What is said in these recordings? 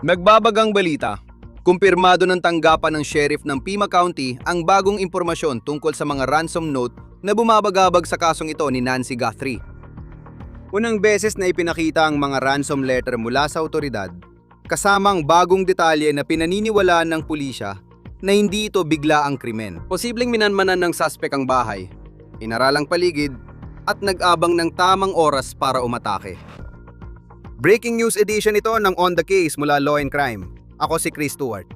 Nagbabagang balita. Kumpirmado ng tanggapan ng sheriff ng Pima County ang bagong impormasyon tungkol sa mga ransom note na bumabagabag sa kasong ito ni Nancy Guthrie. Unang beses na ipinakita ang mga ransom letter mula sa otoridad, kasamang bagong detalye na pinaniniwalaan ng pulisya na hindi ito bigla ang krimen. Posibleng minanmanan ng suspect ang bahay, inaralang paligid, at nag-abang ng tamang oras para umatake. Breaking news edition ito ng On The Case mula Law and Crime. Ako si Chris Stewart.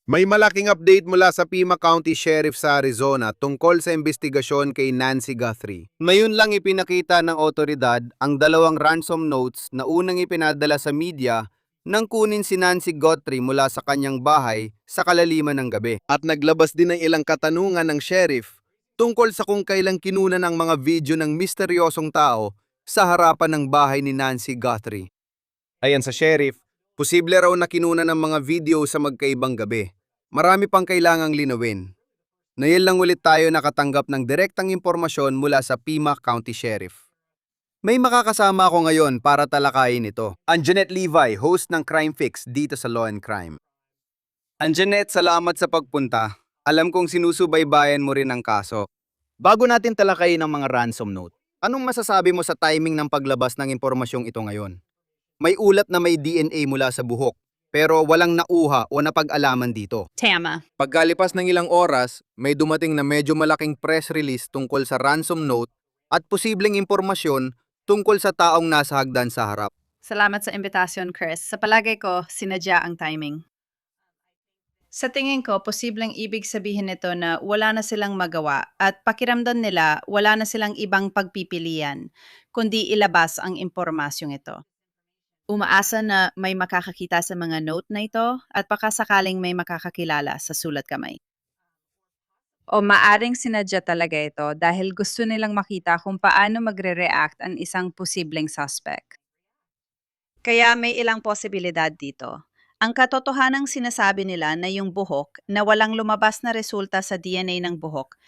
May malaking update mula sa Pima County Sheriff sa Arizona tungkol sa investigasyon kay Nancy Guthrie. Ngayon lang ipinakita ng otoridad ang dalawang ransom notes na unang ipinadala sa media nang kunin si Nancy Guthrie mula sa kanyang bahay sa kalaliman ng gabi. At naglabas din ng ilang katanungan ng sheriff tungkol sa kung kailang kinunan ang mga video ng misteryosong tao sa harapan ng bahay ni Nancy Guthrie. Ayan sa sheriff, posible raw na kinunan ng mga video sa magkaibang gabi. Marami pang kailangang linawin. Ngayon lang ulit tayo nakatanggap ng direktang impormasyon mula sa Pima County Sheriff. May makakasama ako ngayon para talakayin ito. Anjanette Levi, host ng Crime Fix dito sa Law and Crime. Anjanette, salamat sa pagpunta. Alam kong sinusubaybayan mo rin ang kaso. Bago natin talakayin ang mga ransom note, anong masasabi mo sa timing ng paglabas ng impormasyong ito ngayon? May ulat na may DNA mula sa buhok, pero walang nauha o napag-alaman dito. Tama. Pagkalipas ng ilang oras, may dumating na medyo malaking press release tungkol sa ransom note at posibleng impormasyon tungkol sa taong nasa hagdan sa harap. Salamat sa imbitasyon, Chris. Sa palagay ko, sinadya ang timing. Sa tingin ko, posibleng ibig sabihin nito na wala na silang magawa at pakiramdam nila wala na silang ibang pagpipilian, kundi ilabas ang impormasyong ito. Umaasa na may makakakita sa mga note na ito at baka sakaling may makakakilala sa sulat kamay. O maaring sinadya talaga ito dahil gusto nilang makita kung paano magre-react ang isang posibleng suspect. Kaya may ilang posibilidad dito. Ang katotohanang sinasabi nila na yung buhok na walang lumabas na resulta sa DNA ng buhok,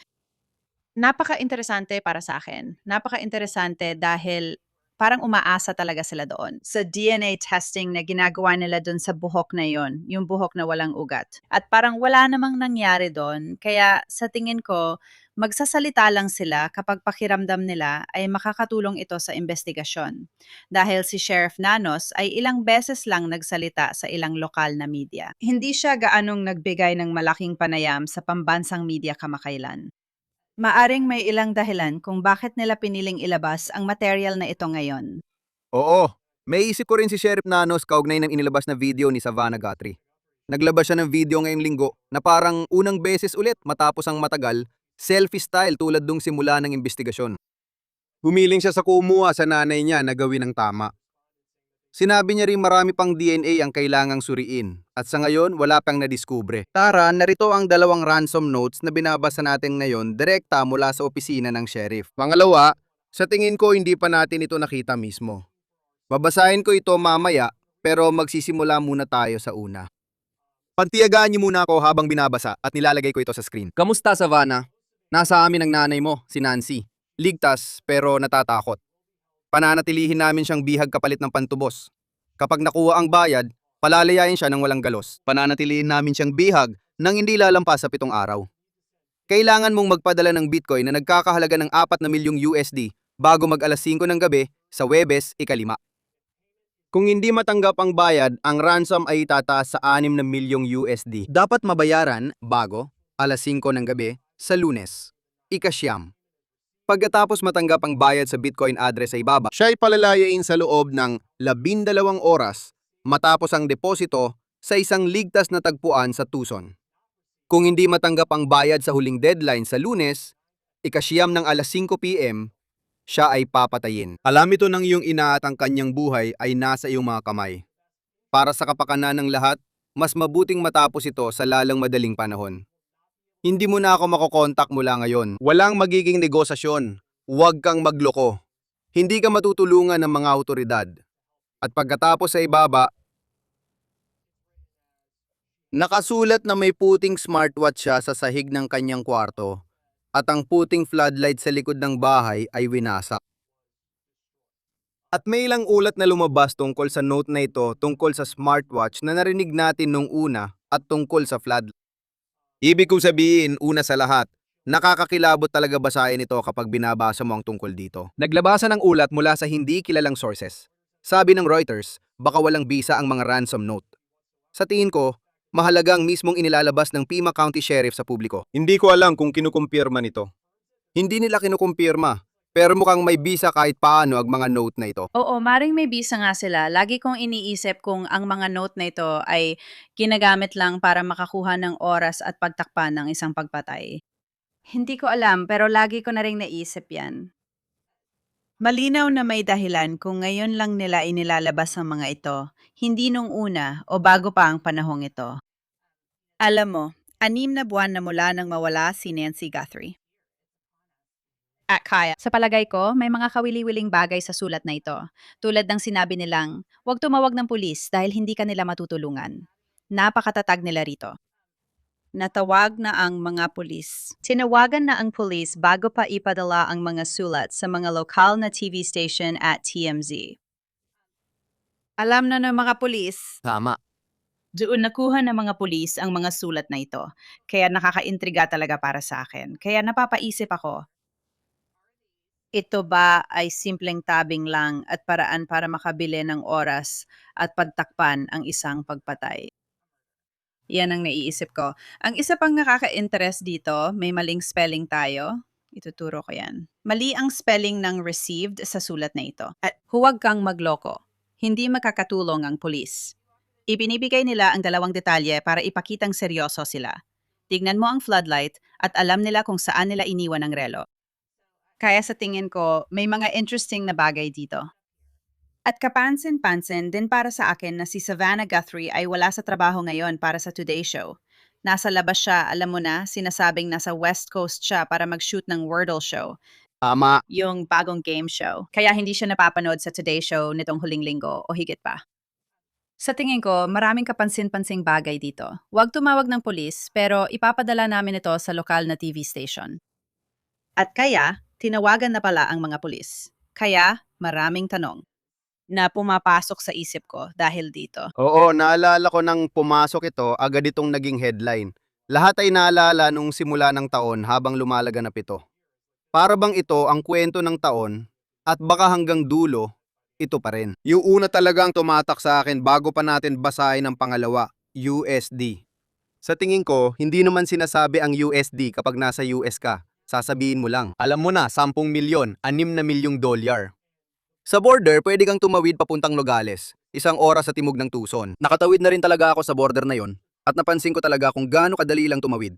napaka-interesante para sa akin. Napaka-interesante dahil parang umaasa talaga sila doon sa DNA testing na ginagawa nila doon sa buhok na yon, yung buhok na walang ugat. At parang wala namang nangyari doon, kaya sa tingin ko, magsasalita lang sila kapag pakiramdam nila ay makakatulong ito sa investigasyon. Dahil si Sheriff Nanos ay ilang beses lang nagsalita sa ilang lokal na media. Hindi siya gaanong nagbigay ng malaking panayam sa pambansang media kamakailan. Maaring may ilang dahilan kung bakit nila piniling ilabas ang material na ito ngayon. Oo, may isip ko rin si Sheriff Nanos kaugnay ng inilabas na video ni Savannah Guthrie. Naglabas siya ng video ngayong linggo na parang unang beses ulit matapos ang matagal, selfie style tulad nung simula ng investigasyon. Humiling siya sa kumuha sa nanay niya na gawin ang tama. Sinabi niya rin marami pang DNA ang kailangang suriin at sa ngayon wala pang nadiskubre. Tara, narito ang dalawang ransom notes na binabasa natin ngayon direkta mula sa opisina ng sheriff. Pangalawa, sa tingin ko hindi pa natin ito nakita mismo. Babasahin ko ito mamaya pero magsisimula muna tayo sa una. Pagtiyagaan niyo muna ako habang binabasa at nilalagay ko ito sa screen. Kamusta, Savannah? Nasa amin ang nanay mo, si Nancy. Ligtas pero natatakot. Pananatilihin namin siyang bihag kapalit ng pantubos. Kapag nakuha ang bayad, palalayain siya ng walang galos. Pananatilihin namin siyang bihag nang hindi lalampas sa 7 araw. Kailangan mong magpadala ng Bitcoin na nagkakahalaga ng 4 na milyong USD bago mag alas 5 ng gabi sa Huwebes, ika-5. Kung hindi matanggap ang bayad, ang ransom ay itataas sa 6 na milyong USD. Dapat mabayaran bago alas 5 ng gabi sa Lunes, ika-9. Pagkatapos matanggap ang bayad sa Bitcoin address sa ibaba, siya ay palalayain sa loob ng 12 oras matapos ang deposito sa isang ligtas na tagpuan sa Tucson. Kung hindi matanggap ang bayad sa huling deadline sa Lunes, ika-9 ng alas 5 p.m., siya ay papatayin. Alam ito ng iyong ina at ang kanyang buhay ay nasa iyong mga kamay. Para sa kapakanan ng lahat, mas mabuting matapos ito sa lalang madaling panahon. Hindi mo na ako makokontak mula ngayon. Walang magiging negosasyon. Huwag kang magloko. Hindi ka matutulungan ng mga awtoridad. At pagkatapos sa ibaba, nakasulat na may puting smartwatch siya sa sahig ng kanyang kwarto at ang puting floodlight sa likod ng bahay ay winasak. At may ilang ulat na lumabas tungkol sa note na ito tungkol sa smartwatch na narinig natin nung una at tungkol sa floodlight. Ibig kong sabihin, una sa lahat, nakakakilabot talaga basahin ito kapag binabasa mo ang tungkol dito. Naglabasan ng ulat mula sa hindi kilalang sources. Sabi ng Reuters, baka walang bisa ang mga ransom note. Sa tingin ko, mahalaga ang mismong inilalabas ng Pima County Sheriff sa publiko. Hindi ko alam kung kinukumpirma nito. Hindi nila kinukumpirma, pero mukhang may bisa kahit paano ang mga note na ito. Oo, maring may bisa nga sila. Lagi kong iniisip kung ang mga note na ito ay ginagamit lang para makakuha ng oras at pagtakpan ng isang pagpatay. Hindi ko alam, pero lagi ko na rin naisip yan. Malinaw na may dahilan kung ngayon lang nila inilalabas ang mga ito, hindi nung una o bago pa ang panahong ito. Alam mo, 6 na buwan na mula nang mawala si Nancy Guthrie. At kaya, sa palagay ko, may mga kawili-wiling bagay sa sulat na ito. Tulad ng sinabi nilang, huwag tumawag ng pulis dahil hindi ka nila matutulungan. Napakatatag nila rito. Natawag na ang mga pulis. Tinawagan na ang pulis bago pa ipadala ang mga sulat sa mga lokal na TV station at TMZ. Alam na ng mga pulis. Tama. Doon nakuha ng mga pulis ang mga sulat na ito. Kaya nakakaintriga talaga para sa akin. Kaya napapaisip ako, ito ba ay simpleng tabing lang at paraan para makabili ng oras at pagtakpan ang isang pagpatay? Yan ang naiisip ko. Ang isa pang nakaka-interest dito, may maling spelling tayo. Ituturo ko yan. Mali ang spelling ng received sa sulat na ito. At huwag kang magloko. Hindi makakatulong ang pulis. Ibinibigay nila ang 2 detalye para ipakitang seryoso sila. Tignan mo ang floodlight at alam nila kung saan nila iniwan ang relo. Kaya sa tingin ko, may mga interesting na bagay dito. At kapansin-pansin din para sa akin na si Savannah Guthrie ay wala sa trabaho ngayon para sa Today Show. Nasa labas siya, alam mo na, sinasabing nasa West Coast siya para mag-shoot ng Wordle Show, Tama. yung bagong game show. Kaya hindi siya napapanood sa Today Show nitong huling linggo o higit pa. Sa tingin ko, maraming kapansin-pansing bagay dito. Huwag tumawag ng pulis, pero ipapadala namin ito sa lokal na TV station. At kaya, tinawagan na pala ang mga pulis. Kaya, maraming tanong na pumapasok sa isip ko dahil dito. Oo, naalala ko nang pumasok ito, agad itong naging headline. Lahat ay naalala nung simula ng taon habang lumalaganap ito. Para bang ito ang kwento ng taon at baka hanggang dulo, ito pa rin. Yung una talagang tumatak sa akin bago pa natin basahin ang pangalawa, USD. Sa tingin ko, hindi naman sinasabi ang USD kapag nasa US ka. Sasabihin mo lang, alam mo na, 10 milyon, 6 na milyong dolyar. Sa border, pwede kang tumawid papuntang Nogales, 1 oras sa timog ng Tucson. Nakatawid na rin talaga ako sa border na yon at napansin ko talaga kung gaano kadali lang tumawid.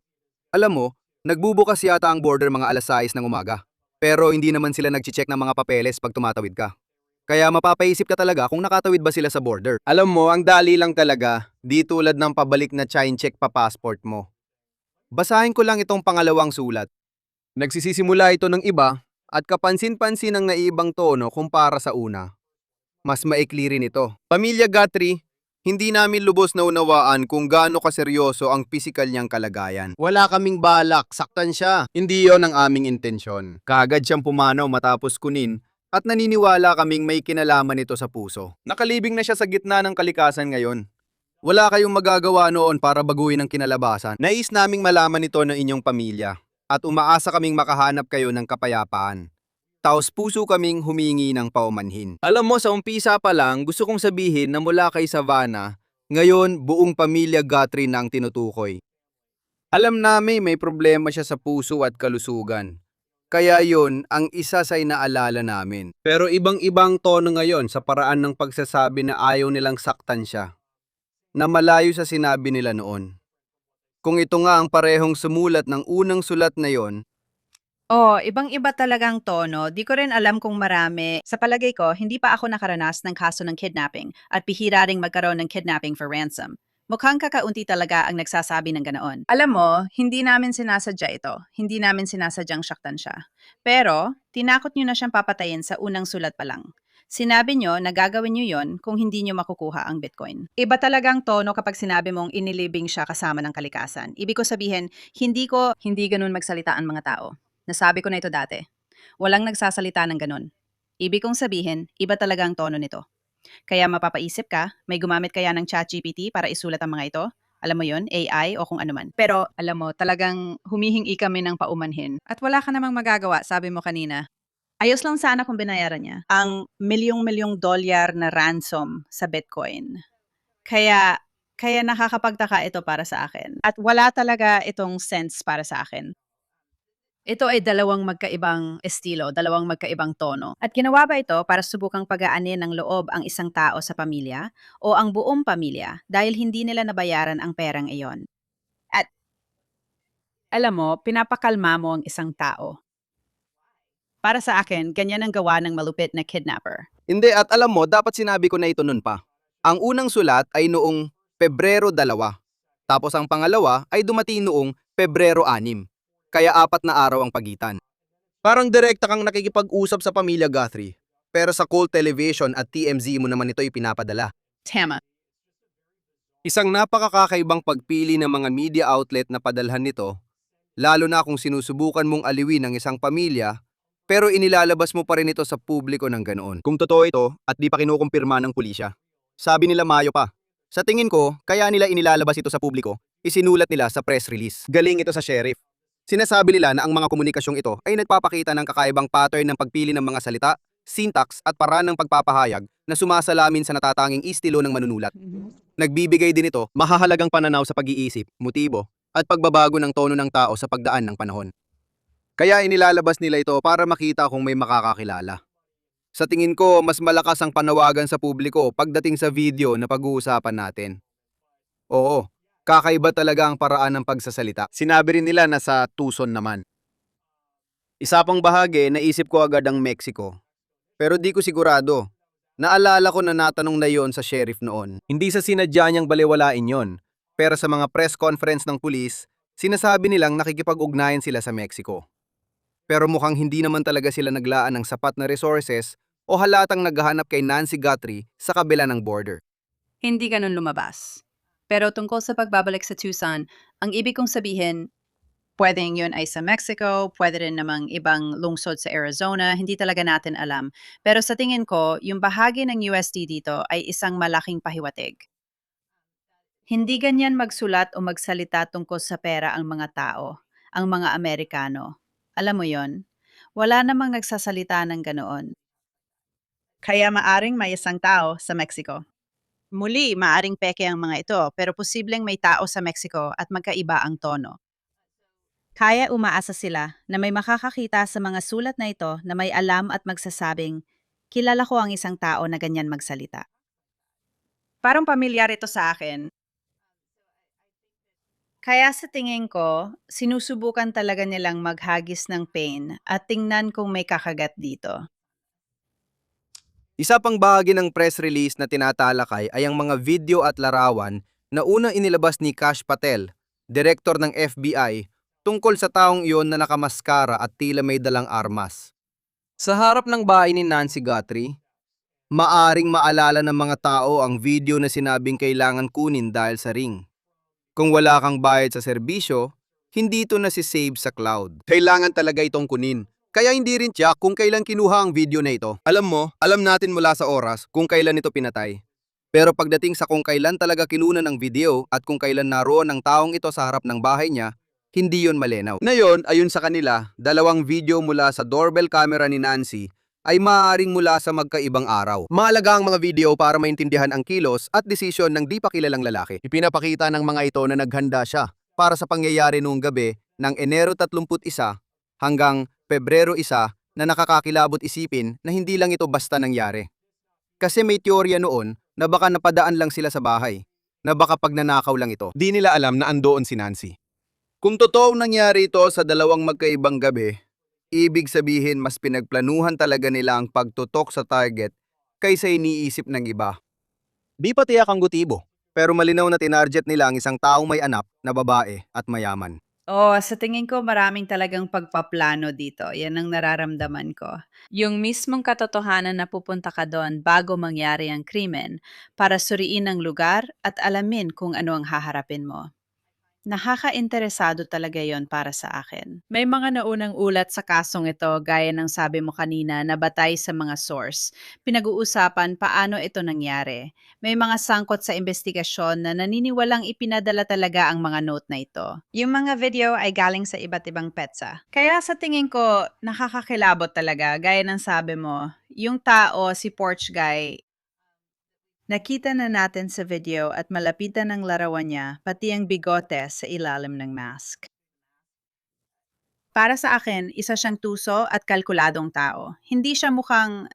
Alam mo, nagbubukas yata ang border mga alas 6 ng umaga. Pero hindi naman sila nag-check ng mga papeles pag tumatawid ka. Kaya mapapaisip ka talaga kung nakatawid ba sila sa border. Alam mo, ang dali lang talaga, di tulad ng pabalik na chain check pa passport mo. Basahin ko lang itong pangalawang sulat. Nagsisisimula ito ng iba at kapansin-pansin ang naibang tono kumpara sa una. Mas maikli rin ito. Pamilya Guthrie, hindi namin lubos na unawaan kung gaano kaseryoso ang pisikal niyang kalagayan. Wala kaming balak, saktan siya. Hindi yon ang aming intensyon. Kaagad siyang pumanaw matapos kunin at naniniwala kaming may kinalaman ito sa puso. Nakalibing na siya sa gitna ng kalikasan ngayon. Wala kayong magagawa noon para baguhin ang kinalabasan. Nais naming malaman ito ng inyong pamilya at umaasa kaming makahanap kayo ng kapayapaan. Taos puso kaming humingi ng paumanhin. Alam mo, sa umpisa pa lang, gusto kong sabihin na mula kay Savannah, ngayon buong pamilya Guthrie na ang tinutukoy. Alam namin may problema siya sa puso at kalusugan. Kaya yon ang isa sa inaalala namin. Pero ibang-ibang tono ngayon sa paraan ng pagsasabi na ayaw nilang saktan siya. Na malayo sa sinabi nila noon. Kung ito nga ang parehong sumulat ng unang sulat na yon, Ibang-iba talagang tono. Di ko rin alam kung marami. Sa palagay ko, hindi pa ako nakaranas ng kaso ng kidnapping at bihira ring magkaroon ng kidnapping for ransom. Mukhang kakaunti talaga ang nagsasabi ng ganoon. Alam mo, hindi namin sinasadya ito. Hindi namin sinasadyang saktan siya. Pero, tinakot niyo na siyang papatayin sa unang sulat pa lang. Sinabi nyo na gagawin nyo yon kung hindi nyo makukuha ang Bitcoin. Iba talagang tono kapag sinabi mong inilibing siya kasama ng kalikasan. Ibig ko sabihin, hindi ganun magsalita ang mga tao. Nasabi ko na ito dati. Walang nagsasalita ng ganun. Ibig kong sabihin, iba talaga ang tono nito. Kaya mapapaisip ka, may gumamit kaya ng ChatGPT para isulat ang mga ito? Alam mo yon, AI o kung ano man. Pero alam mo, talagang humihingi kami ng paumanhin. At wala ka namang magagawa, sabi mo kanina. Ayos lang sana kung binayaran niya ang milyong-milyong dolyar na ransom sa Bitcoin. Kaya nakakapagtaka ito para sa akin. At wala talaga itong sense para sa akin. Ito ay dalawang magkaibang estilo, dalawang magkaibang tono. At ginawa ba ito para subukang pagaanin ng loob ang isang tao sa pamilya o ang buong pamilya dahil hindi nila nabayaran ang perang iyon? At alam mo, pinapakalma mo ang isang tao. Para sa akin, ganyan ang gawa ng malupit na kidnapper. Hindi, at alam mo, dapat sinabi ko na ito nun pa. Ang unang sulat ay noong Pebrero 2. Tapos ang pangalawa ay dumating noong Pebrero 6. Kaya 4 na araw ang pagitan. Parang direkta kang nakikipag-usap sa pamilya Guthrie. Pero sa Cold Television at TMZ mo naman ito ipinapadala. Tama. Isang napakakaibang pagpili ng mga media outlet na padalhan nito, lalo na kung sinusubukan mong aliwin ang isang pamilya, pero inilalabas mo pa rin ito sa publiko ng ganoon. Kung totoo ito at di pa kinukumpirma ng pulisya. Sabi nila Mayo pa. Sa tingin ko, kaya nila inilalabas ito sa publiko, isinulat nila sa press release. Galing ito sa sheriff. Sinasabi nila na ang mga komunikasyong ito ay nagpapakita ng kakaibang pattern ng pagpili ng mga salita, syntax at paraan ng pagpapahayag na sumasalamin sa natatanging estilo ng manunulat. Nagbibigay din ito mahahalagang pananaw sa pag-iisip, motibo, at pagbabago ng tono ng tao sa pagdaan ng panahon. Kaya inilalabas nila ito para makita kung may makakakilala. Sa tingin ko, mas malakas ang panawagan sa publiko pagdating sa video na pag-uusapan natin. Oo, kakaiba talaga ang paraan ng pagsasalita. Sinabi rin nila na sa Tucson naman. Isa pang bahagi, naisip ko agad ang Mexico. Pero di ko sigurado. Naalala ko na natanong na yon sa sheriff noon. Hindi sa sinadya niyang balewalain yon. Pero sa mga press conference ng pulis, sinasabi nilang nakikipag-ugnayan sila sa Mexico. Pero mukhang hindi naman talaga sila naglaan ng sapat na resources o halatang naghahanap kay Nancy Guthrie sa kabila ng border. Hindi ganun lumabas. Pero tungkol sa pagbabalik sa Tucson, ang ibig kong sabihin, pwedeng yun ay sa Mexico, pwede rin namang ibang lungsod sa Arizona, hindi talaga natin alam. Pero sa tingin ko, yung bahagi ng USD dito ay isang malaking pahiwatig. Hindi ganyan magsulat o magsalita tungkol sa pera ang mga tao, ang mga Amerikano. Alam mo yon? Wala namang nagsasalita ng ganoon. Kaya maaring may isang tao sa Mexico. Muli, maaring peke ang mga ito, pero posibleng may tao sa Mexico at magkaiba ang tono. Kaya umaasa sila na may makakakita sa mga sulat na ito na may alam at magsasabing, kilala ko ang isang tao na ganyan magsalita. Parang pamilyar ito sa akin. Kaya sa tingin ko, sinusubukan talaga nilang maghagis ng pain at tingnan kung may kakagat dito. Isa pang bahagi ng press release na tinatalakay ay ang mga video at larawan na unang inilabas ni Kash Patel, direktor ng FBI, tungkol sa taong iyon na nakamaskara at tila may dalang armas. Sa harap ng bahay ni Nancy Guthrie, maaring maalala ng mga tao ang video na sinabing kailangan kunin dahil sa ring. Kung wala kang bayad sa serbisyo, hindi ito nasi-save sa cloud. Kailangan talaga itong kunin. Kaya hindi rin tiyak kung kailan kinuha ang video na ito. Alam mo, alam natin mula sa oras kung kailan ito pinatay. Pero pagdating sa kung kailan talaga kinunan ang video at kung kailan naroon ang taong ito sa harap ng bahay niya, hindi yon malinaw. Ngayon, ayon sa kanila, dalawang video mula sa doorbell camera ni Nancy ay maaaring mula sa magkaibang araw. Mahalaga ang mga video para maintindihan ang kilos at desisyon ng di pa kilalang lalaki. Ipinapakita ng mga ito na naghanda siya para sa pangyayari noong gabi ng Enero 31 hanggang Pebrero 1 na nakakakilabot isipin na hindi lang ito basta nangyari. Kasi may teorya noon na baka napadaan lang sila sa bahay, na baka pagnanakaw lang ito. Di nila alam na andoon si Nancy. Kung totoong nangyari ito sa dalawang magkaibang gabi, ibig sabihin mas pinagplanuhan talaga nila ang pagtutok sa target kaysa iniisip ng iba. Di pa tiyak ang motibo, pero malinaw na tinarget nila ang isang taong may anak na babae at mayaman. Oh, sa tingin ko maraming talagang pagpaplano dito. Yan ang nararamdaman ko. Yung mismong katotohanan na pupunta ka doon bago mangyari ang krimen para suriin ang lugar at alamin kung ano ang haharapin mo. Nakakainteresado talaga yon para sa akin. May mga naunang ulat sa kasong ito gaya ng sabi mo kanina na batay sa mga source. Pinag-uusapan paano ito nangyari. May mga sangkot sa investigasyon na naniniwalang ipinadala talaga ang mga note na ito. Yung mga video ay galing sa iba't ibang petsa. Kaya sa tingin ko, nakakakilabot talaga gaya ng sabi mo. Yung tao, si Porch Guy, nakita na natin sa video at malapitan ng larawan niya, pati ang bigote sa ilalim ng mask. Para sa akin, isa siyang tuso at kalkuladong tao. Hindi siya mukhang,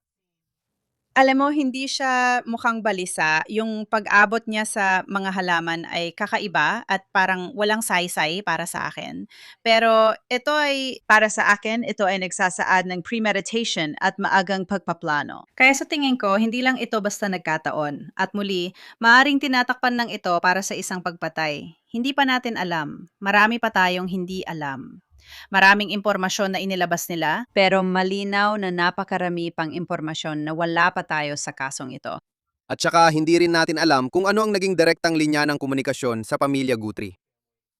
alam mo, hindi siya mukhang balisa. Yung pag-abot niya sa mga halaman ay kakaiba at parang walang saysay para sa akin. Pero ito ay, para sa akin, ito ay nagsasaad ng premeditation at maagang pagpaplano. Kaya sa tingin ko, hindi lang ito basta nagkataon. At muli, maaring tinatakpan lang ito para sa isang pagpatay. Hindi pa natin alam. Marami pa tayong hindi alam. Maraming impormasyon na inilabas nila, pero malinaw na napakarami pang impormasyon na wala pa tayo sa kasong ito. At saka hindi rin natin alam kung ano ang naging direktang linya ng komunikasyon sa pamilya Guthrie.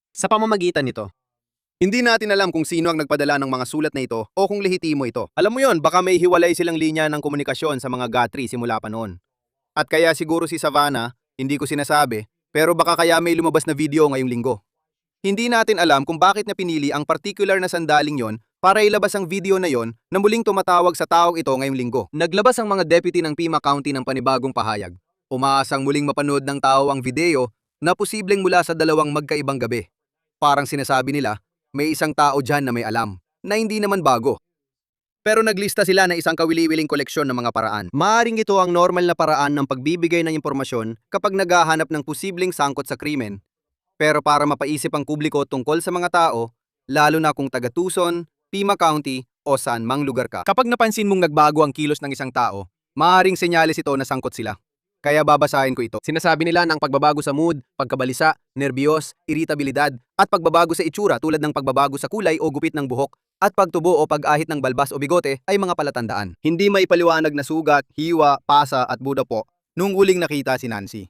Sa pamamagitan nito, hindi natin alam kung sino ang nagpadala ng mga sulat na ito o kung lehitimo ito. Alam mo yon, baka may hiwalay silang linya ng komunikasyon sa mga Guthrie simula pa noon. At kaya siguro si Savannah, hindi ko sinasabi, pero baka kaya may lumabas na video ngayong linggo. Hindi natin alam kung bakit niya pinili ang particular na sandaling yon para ilabas ang video na yon na muling tumatawag sa taong ito ngayong linggo. Naglabas ang mga deputy ng Pima County ng panibagong pahayag. Umaasang muling mapanood ng tao ang video na posibleng mula sa dalawang magkaibang gabi. Parang sinasabi nila, may isang tao dyan na may alam, na hindi naman bago. Pero naglista sila ng isang kawili-wiling koleksyon ng mga paraan. Maaring ito ang normal na paraan ng pagbibigay ng impormasyon kapag naghahanap ng posibleng sangkot sa krimen. Pero para mapaisip ang publiko tungkol sa mga tao, lalo na kung taga Tucson, Pima County o saan mang lugar ka. Kapag napansin mong nagbago ang kilos ng isang tao, maaaring senyales ito na sangkot sila. Kaya babasahin ko ito. Sinasabi nila ng pagbabago sa mood, pagkabalisa, nerbiyos, iritabilidad, at pagbabago sa itsura tulad ng pagbabago sa kulay o gupit ng buhok, at pagtubo o pag-ahit ng balbas o bigote ay mga palatandaan. Hindi maipaliwanag na sugat, hiwa, pasa at buda po nung huling nakita si Nancy.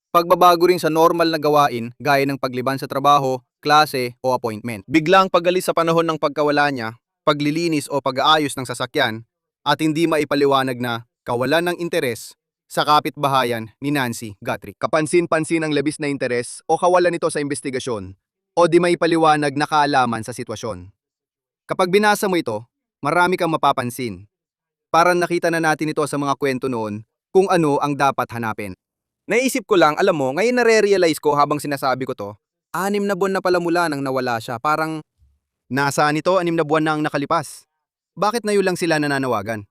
Pagbabago rin sa normal na gawain gaya ng pagliban sa trabaho, klase o appointment. Biglang pagalis sa panahon ng pagkawala niya, paglilinis o pag-aayos ng sasakyan, at hindi maipaliwanag na kawalan ng interes sa kapitbahayan ni Nancy Guthrie. Kapansin-pansin ang labis na interes o kawalan nito sa investigasyon o di maipaliwanag na kaalaman sa sitwasyon. Kapag binasa mo ito, marami kang mapapansin. Parang nakita na natin ito sa mga kwento noon kung ano ang dapat hanapin. Naisip ko lang, alam mo, ngayon nare-realize ko habang sinasabi ko to, 6 na buwan na pala mula nang nawala siya. Parang, nasaan ito, 6 na buwan na ang nakalipas. Bakit na yun lang sila nananawagan?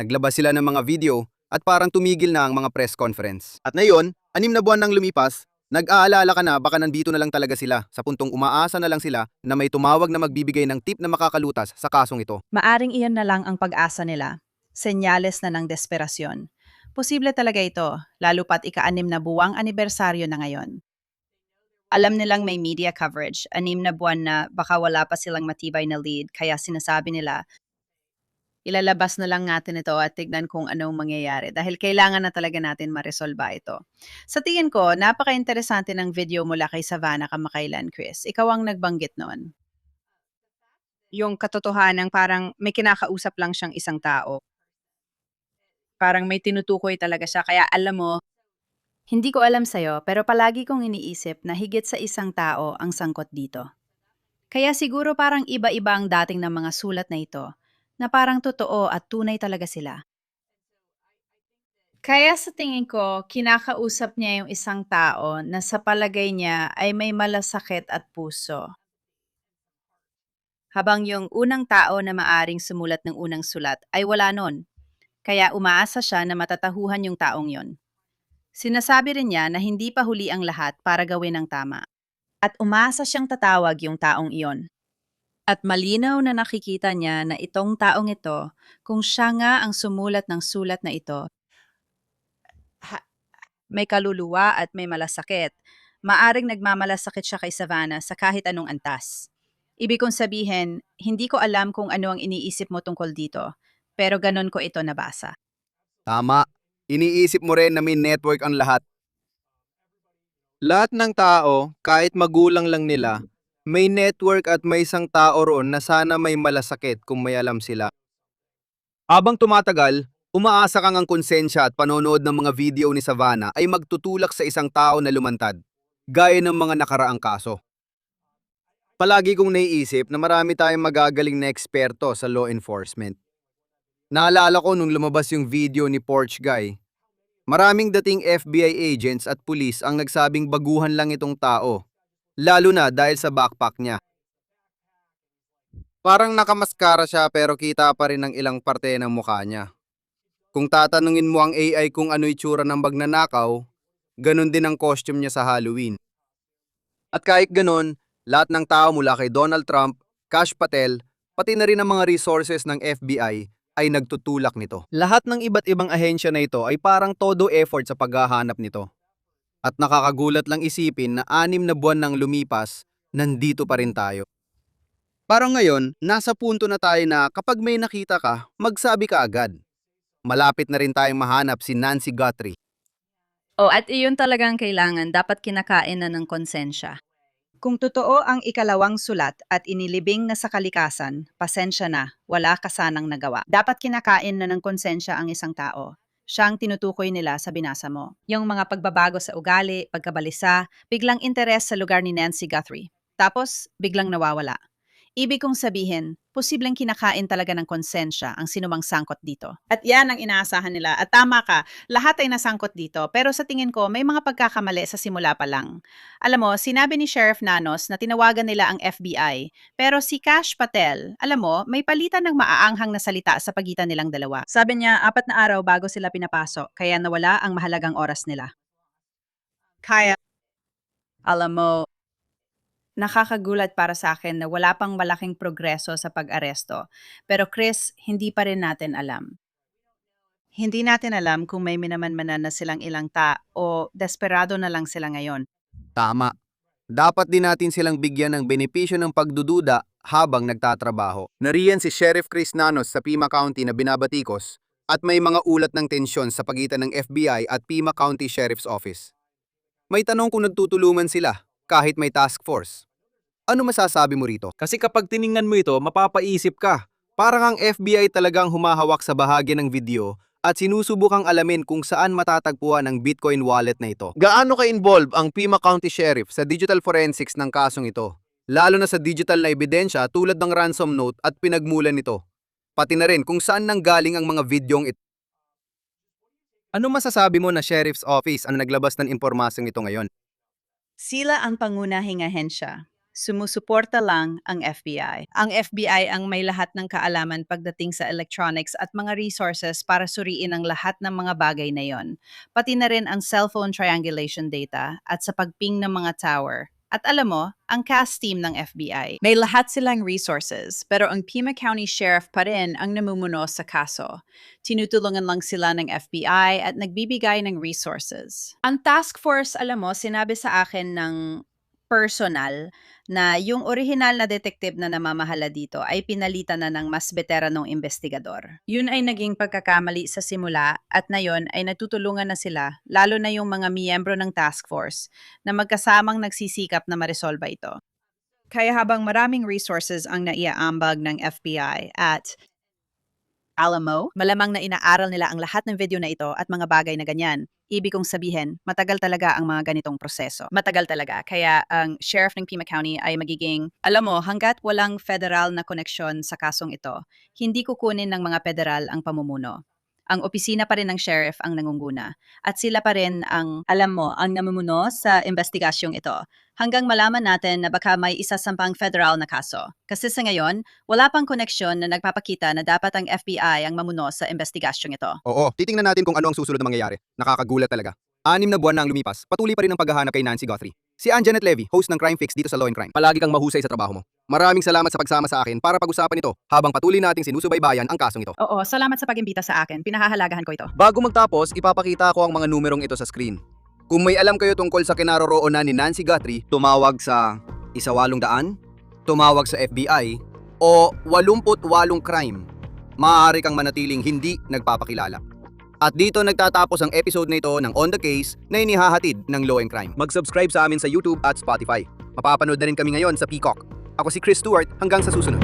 Naglabas sila ng mga video at parang tumigil na ang mga press conference. At ngayon, 6 na buwan nang lumipas, nag-aalala ka na baka nandito na lang talaga sila sa puntong umaasa na lang sila na may tumawag na magbibigay ng tip na makakalutas sa kasong ito. Maaring iyon na lang ang pag-asa nila. Senyales na ng desperasyon. Posible talaga ito, lalo pat ika-6 na buwang anibersaryo na ngayon. Alam nilang may media coverage, 6 na buwan na baka wala pa silang matibay na lead, kaya sinasabi nila, ilalabas na lang natin ito at tignan kung anong mangyayari dahil kailangan na talaga natin maresolba ito. Sa tingin ko, napaka-interesante ng video mula kay Savannah kamakailan, Chris. Ikaw ang nagbanggit noon. Yung katotohanan parang may kinakausap lang siyang isang tao. Parang may tinutukoy talaga siya. Kaya alam mo, hindi ko alam sa'yo, pero palagi kong iniisip na higit sa isang tao ang sangkot dito. Kaya siguro parang iba-iba ang dating ng mga sulat na ito, na parang totoo at tunay talaga sila. Kaya sa tingin ko, kinakausap niya yung isang tao na sa palagay niya ay may malasakit at puso. Habang yung unang tao na maaring sumulat ng unang sulat ay wala nun. Kaya umaasa siya na matatahuhan yung taong yon. Sinasabi rin niya na hindi pa huli ang lahat para gawin ang tama. At umaasa siyang tatawag yung taong iyon. At malinaw na nakikita niya na itong taong ito, kung siya nga ang sumulat ng sulat na ito, may kaluluwa at may malasakit. Maaring nagmamalasakit siya kay Savannah sa kahit anong antas. Ibig kong sabihin, hindi ko alam kung ano ang iniisip mo tungkol dito, pero ganon ko ito nabasa. Tama. Iniisip mo rin na may network ang lahat. Lahat ng tao, kahit magulang lang nila, may network at may isang tao roon na sana may malasakit kung may alam sila. Habang tumatagal, umaasa kang ang konsensya at panonood ng mga video ni Savannah ay magtutulak sa isang tao na lumantad, gaya ng mga nakaraang kaso. Palagi kong naiisip na marami tayong magagaling na eksperto sa law enforcement. Naalala ko nung lumabas yung video ni Porch Guy. Maraming dating FBI agents at pulis ang nagsabing baguhan lang itong tao, lalo na dahil sa backpack niya. Parang nakamaskara siya pero kita pa rin ang ilang parte ng mukha niya. Kung tatanungin mo ang AI kung ano itsura ng magnanakaw, ganun din ang costume niya sa Halloween. At kahit ganun, lahat ng tao mula kay Donald Trump, Kash Patel, pati na rin ang mga resources ng FBI ay nagtutulak nito. Lahat ng iba't ibang ahensya na ito ay parang todo effort sa paghahanap nito. At nakakagulat lang isipin na 6 na buwan nang lumipas, nandito pa rin tayo. Parang ngayon, nasa punto na tayo na kapag may nakita ka, magsabi ka agad. Malapit na rin tayong mahanap si Nancy Guthrie. Oh, at iyon talagang kailangan, dapat kinakain na ng konsensya. Kung totoo ang ikalawang sulat at inilibing na sa kalikasan, pasensya na, wala ka sanang nagawa. Dapat kinakain na ng konsensya ang isang tao. Siya ang tinutukoy nila sa binasa mo. Yung mga pagbabago sa ugali, pagkabalisa, biglang interes sa lugar ni Nancy Guthrie. Tapos, biglang nawawala. Ibig kong sabihin, posibleng kinakain talaga ng konsensya ang sinumang sangkot dito. At yan ang inaasahan nila. At tama ka, lahat ay nasangkot dito. Pero sa tingin ko, may mga pagkakamali sa simula pa lang. Alam mo, sinabi ni Sheriff Nanos na tinawagan nila ang FBI. Pero si Kash Patel, alam mo, may palitan ng maaanghang na salita sa pagitan nilang dalawa. Sabi niya, 4 na araw bago sila pinapasok, kaya nawala ang mahalagang oras nila. Kaya, alam mo, nakakagulat para sa akin na wala pang malaking progreso sa pag-aresto. Pero Chris, hindi pa rin natin alam. Hindi natin alam kung may minamanmanan na silang ilang o desperado na lang sila ngayon. Tama. Dapat din natin silang bigyan ng benepisyo ng pagdududa habang nagtatrabaho. Nariyan si Sheriff Chris Nanos sa Pima County na binabatikos at may mga ulat ng tensyon sa pagitan ng FBI at Pima County Sheriff's Office. May tanong kung nagtutulungan sila kahit may task force. Ano masasabi mo rito? Kasi kapag tiningnan mo ito, mapapaisip ka. Parang ang FBI talagang humahawak sa bahagi ng video at sinusubukang alamin kung saan matatagpuan ang Bitcoin wallet na ito. Gaano ka-involved ang Pima County Sheriff sa digital forensics ng kasong ito? Lalo na sa digital na ebidensya tulad ng ransom note at pinagmulan nito. Pati na rin kung saan nanggaling ang mga videong ito. Ano masasabi mo na Sheriff's Office ang naglabas ng impormasyong ito ngayon? Sila ang pangunahing ahensya. Sumusuporta lang ang FBI. Ang FBI ang may lahat ng kaalaman pagdating sa electronics at mga resources para suriin ang lahat ng mga bagay na yon. Pati na rin ang cellphone triangulation data at sa pagping ng mga tower. At alam mo, ang CAS team ng FBI, may lahat silang resources, pero ang Pima County Sheriff pa rin ang namumuno sa kaso. Tinutulungan lang sila ng FBI at nagbibigay ng resources. Ang task force, alam mo, sinabi sa akin ng personal na yung orihinal na detective na namamahala dito ay pinalitan na ng mas veteranong investigador. Yun ay naging pagkakamali sa simula at ngayon ay natutulungan na sila, lalo na yung mga miyembro ng task force, na magkasamang nagsisikap na maresolba ito. Kaya habang maraming resources ang naiaambag ng FBI at alam mo, malamang na inaaral nila ang lahat ng video na ito at mga bagay na ganyan. Ibig kong sabihin, matagal talaga ang mga ganitong proseso. Matagal talaga. Kaya ang sheriff ng Pima County ay magiging, alam mo, hanggat walang federal na koneksyon sa kasong ito, hindi kukunin ng mga federal ang pamumuno. Ang opisina pa rin ng sheriff ang nangunguna. At sila pa rin ang, alam mo, ang namumuno sa investigasyong ito. Hanggang malaman natin na baka may isasampang federal na kaso. Kasi sa ngayon, wala pang koneksyon na nagpapakita na dapat ang FBI ang mamuno sa investigasyong ito. Oo, titingnan natin kung ano ang susunod na mangyayari. Nakakagulat talaga. 6 na buwan na ang lumipas, patuloy pa rin ang paghahanap kay Nancy Guthrie. Si Ann Janet Levy, host ng Crime Fix dito sa Law and Crime. Palagi kang mahusay sa trabaho mo. Maraming salamat sa pagsama sa akin para pag-usapan ito habang patuloy nating sinusubaybayan ang kasong ito. Oo, salamat sa pag-imbita sa akin. Pinahahalagahan ko ito. Bago magtapos, ipapakita ko ang mga numerong ito sa screen. Kung may alam kayo tungkol sa kinaroroonan ni Nancy Guthrie, tumawag sa 1800, tumawag sa FBI, o 88 crime, maaari kang manatiling hindi nagpapakilala. At dito nagtatapos ang episode na ito ng On The Case na inihahatid ng Law and Crime. Mag-subscribe sa amin sa YouTube at Spotify. Mapapanood na rin kami ngayon sa Peacock. Ako si Chris Stewart, hanggang sa susunod.